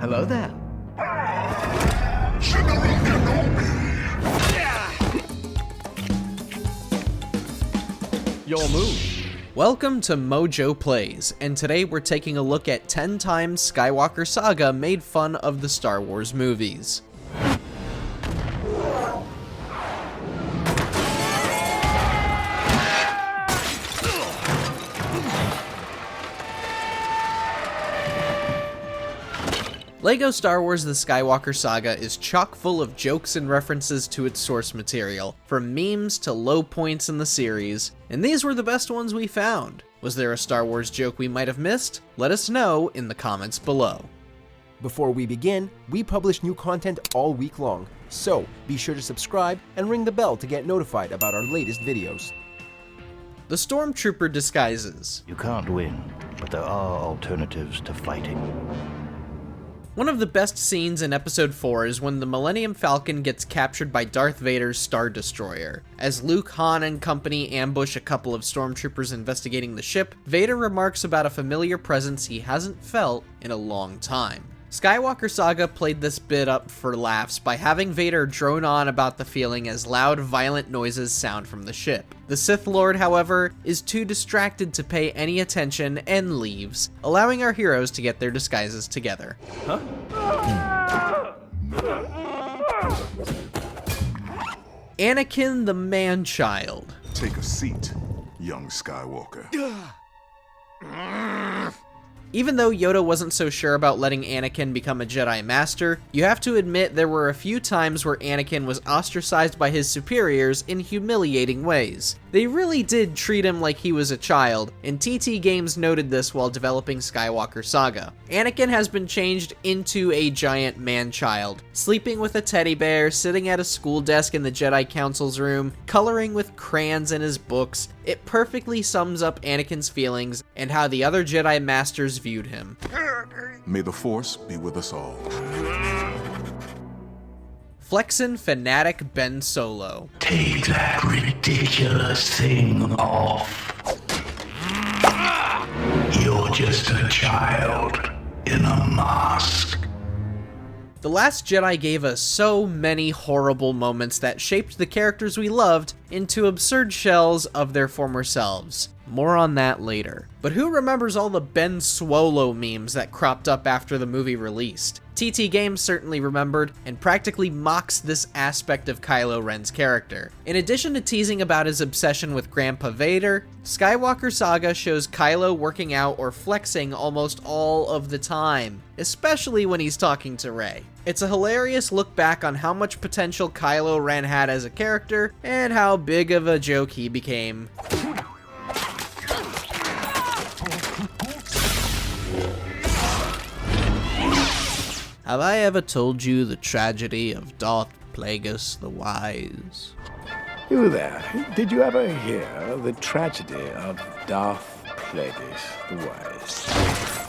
Hello there. Your move. Welcome to MojoPlays, and today we're taking a look at 10 times Skywalker Saga made fun of the Star Wars movies. LEGO Star Wars The Skywalker Saga is chock full of jokes and references to its source material, from memes to low points in the series, and these were the best ones we found. Was there a Star Wars joke we might have missed? Let us know in the comments below. Before we begin, we publish new content all week long, so be sure to subscribe and ring the bell to get notified about our latest videos. The Stormtrooper Disguises. You can't win, but there are alternatives to fighting. One of the best scenes in Episode 4 is when the Millennium Falcon gets captured by Darth Vader's Star Destroyer. As Luke, Han, and company ambush a couple of stormtroopers investigating the ship, Vader remarks about a familiar presence he hasn't felt in a long time. Skywalker Saga played this bit up for laughs by having Vader drone on about the feeling as loud, violent noises sound from the ship. The Sith Lord, however, is too distracted to pay any attention and leaves, allowing our heroes to get their disguises together. Anakin the Man-Child. Take a seat, young Skywalker. Even though Yoda wasn't so sure about letting Anakin become a Jedi Master, you have to admit there were a few times where Anakin was ostracized by his superiors in humiliating ways. They really did treat him like he was a child, and TT Games noted this while developing Skywalker Saga. Anakin has been changed into a giant man-child, sleeping with a teddy bear, sitting at a school desk in the Jedi Council's room, coloring with crayons in his books. It perfectly sums up Anakin's feelings and how the other Jedi Masters viewed him. May the Force be with us all. Flexin' fanatic Ben Solo. Take that ridiculous thing off. You're just a child in a mask. The Last Jedi gave us so many horrible moments that shaped the characters we loved into absurd shells of their former selves. More on that later. But who remembers all the Ben Swolo memes that cropped up after the movie released? TT Games certainly remembered, and practically mocks this aspect of Kylo Ren's character. In addition to teasing about his obsession with Grandpa Vader, Skywalker Saga shows Kylo working out or flexing almost all of the time, especially when he's talking to Rey. It's a hilarious look back on how much potential Kylo Ren had as a character, and how big of a joke he became. Have I ever told you the tragedy of Darth Plagueis the Wise? You there, did you ever hear the tragedy of Darth Plagueis the Wise?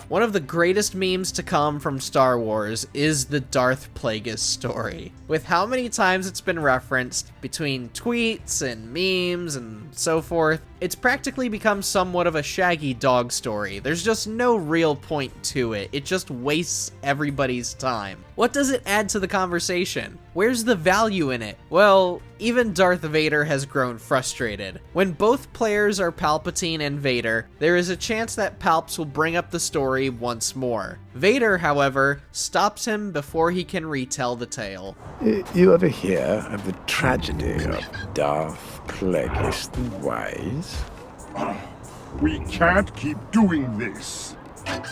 One of the greatest memes to come from Star Wars is the Darth Plagueis story. With how many times it's been referenced between tweets and memes and so forth, it's practically become somewhat of a Shaggy Dog story. There's just no real point to it. It just wastes everybody's time. What does it add to the conversation? Where's the value in it? Well, even Darth Vader has grown frustrated. When both players are Palpatine and Vader, there is a chance that Palps will bring up the story once more. Vader, however, stops him before he can retell the tale. You ever hear of the tragedy of Darth Plagueis the Wise? We can't keep doing this.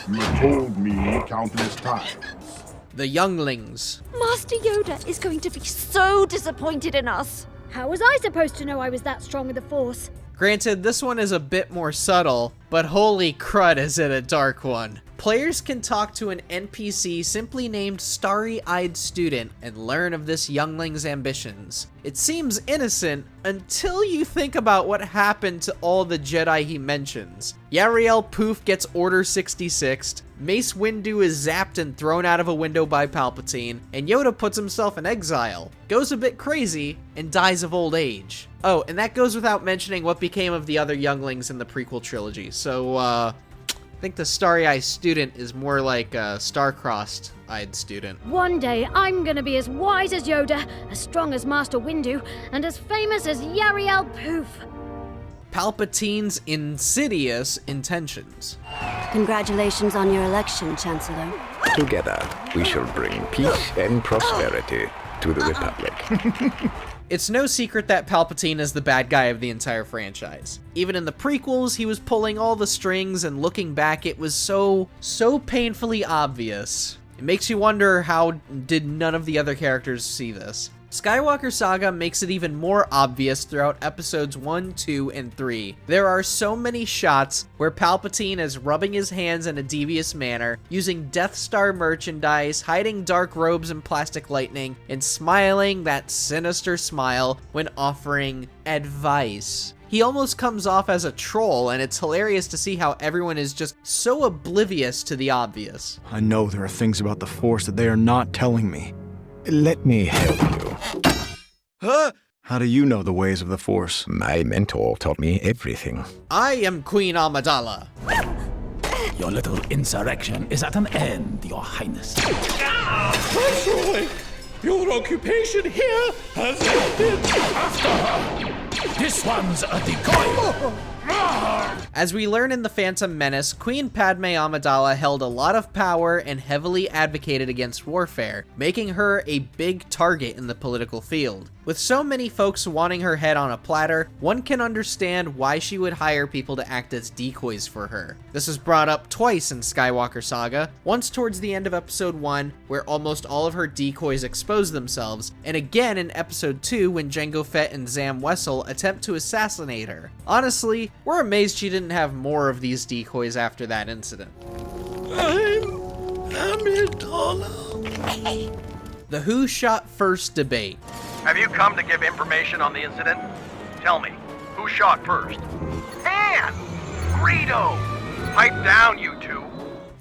You told me countless times. The Younglings. Master Yoda is going to be so disappointed in us. How was I supposed to know I was that strong with the Force? Granted, this one is a bit more subtle, but holy crud is it a dark one. Players can talk to an NPC simply named Starry-Eyed Student and learn of this youngling's ambitions. It seems innocent until you think about what happened to all the Jedi he mentions. Yarael Poof gets Order 66, Mace Windu is zapped and thrown out of a window by Palpatine, and Yoda puts himself in exile, goes a bit crazy, and dies of old age. Oh, and that goes without mentioning what became of the other younglings in the prequel trilogy, so, think the starry-eyed student is more like a star-crossed-eyed student. One day, I'm gonna be as wise as Yoda, as strong as Master Windu, and as famous as Yariel Poof. Palpatine's insidious intentions. Congratulations on your election, Chancellor. Together, we shall bring peace and prosperity to the Republic. It's no secret that Palpatine is the bad guy of the entire franchise. Even in the prequels, he was pulling all the strings, and looking back, it was so painfully obvious. It makes you wonder, how did none of the other characters see this? Skywalker Saga makes it even more obvious throughout episodes 1, 2, and 3. There are so many shots where Palpatine is rubbing his hands in a devious manner, using Death Star merchandise, hiding dark robes and plastic lightning, and smiling that sinister smile when offering advice. He almost comes off as a troll, and it's hilarious to see how everyone is just so oblivious to the obvious. I know there are things about the Force that they are not telling me. Let me help you. Huh? How do you know the ways of the Force? My mentor taught me everything. I am Queen Amidala. Your little insurrection is at an end, Your Highness. Viceroy, your occupation here has ended. After her! This one's a decoy! As we learn in The Phantom Menace, Queen Padme Amidala held a lot of power and heavily advocated against warfare, making her a big target in the political field. With so many folks wanting her head on a platter, one can understand why she would hire people to act as decoys for her. This is brought up twice in Skywalker Saga, once towards the end of episode 1, where almost all of her decoys expose themselves, and again in episode 2 when Jango Fett and Zam Wesell attempt to assassinate her. Honestly, we're amazed she didn't have more of these decoys after that incident. I'm Amidala. The Who Shot First debate. Have you come to give information on the incident? Tell me, who shot first? Han! Greedo! Pipe down, you two.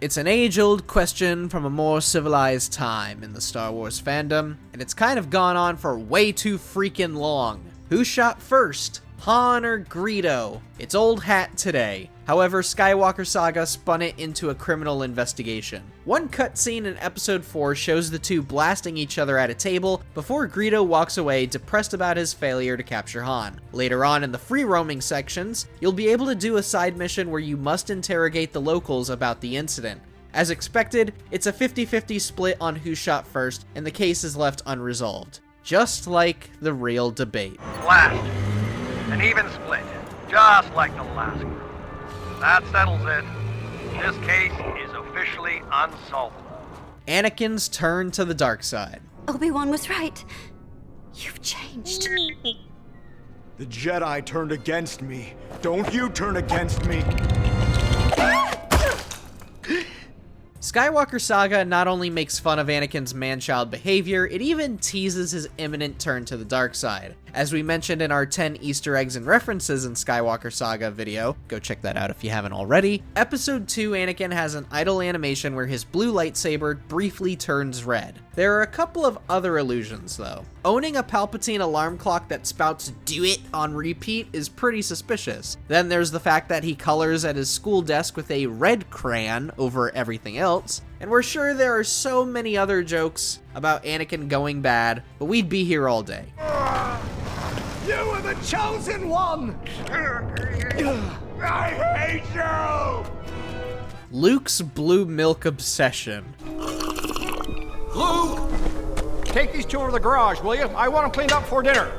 It's an age-old question from a more civilized time in the Star Wars fandom, and it's kind of gone on for way too freaking long. Who shot first? Han or Greedo? It's old hat today. However, Skywalker Saga spun it into a criminal investigation. One cutscene in episode 4 shows the two blasting each other at a table before Greedo walks away depressed about his failure to capture Han. Later on in the free roaming sections, you'll be able to do a side mission where you must interrogate the locals about the incident. As expected, it's a 50-50 split on who shot first, and the case is left unresolved. Just like the real debate. Blast. An even split, just like the last group. That settles it. This case is officially unsolvable. Anakin's turn to the dark side. Obi-Wan was right. You've changed. The Jedi turned against me. Don't you turn against me. Skywalker Saga not only makes fun of Anakin's man-child behavior, it even teases his imminent turn to the dark side. As we mentioned in our 10 Easter eggs and references in Skywalker Saga video, go check that out if you haven't already, Episode 2 Anakin has an idle animation where his blue lightsaber briefly turns red. There are a couple of other illusions though. Owning a Palpatine alarm clock that spouts "do it" on repeat is pretty suspicious. Then there's the fact that he colors at his school desk with a red crayon over everything else. And we're sure there are so many other jokes about Anakin going bad, but we'd be here all day. You are the chosen one! I hate you! Luke's blue milk obsession. Luke! Take these two over to the garage, will you? I want them cleaned up for dinner.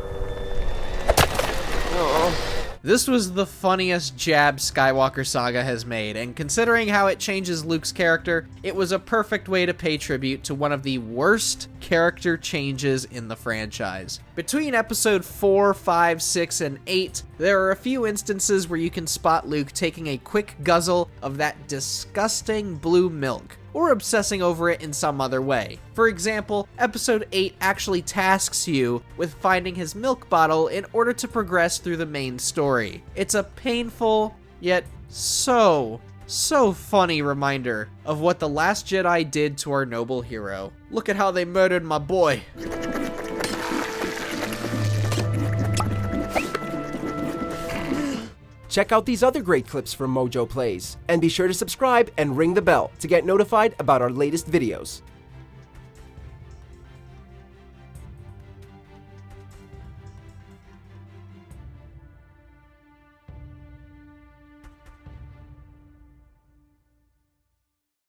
This was the funniest jab Skywalker Saga has made, and considering how it changes Luke's character, it was a perfect way to pay tribute to one of the worst character changes in the franchise. Between episode 4, 5, 6, and 8, there are a few instances where you can spot Luke taking a quick guzzle of that disgusting blue milk, or obsessing over it in some other way. For example, episode 8 actually tasks you with finding his milk bottle in order to progress through the main story. It's a painful, yet so funny reminder of what The Last Jedi did to our noble hero. Look at how they murdered my boy. Check out these other great clips from MojoPlays, and be sure to subscribe and ring the bell to get notified about our latest videos.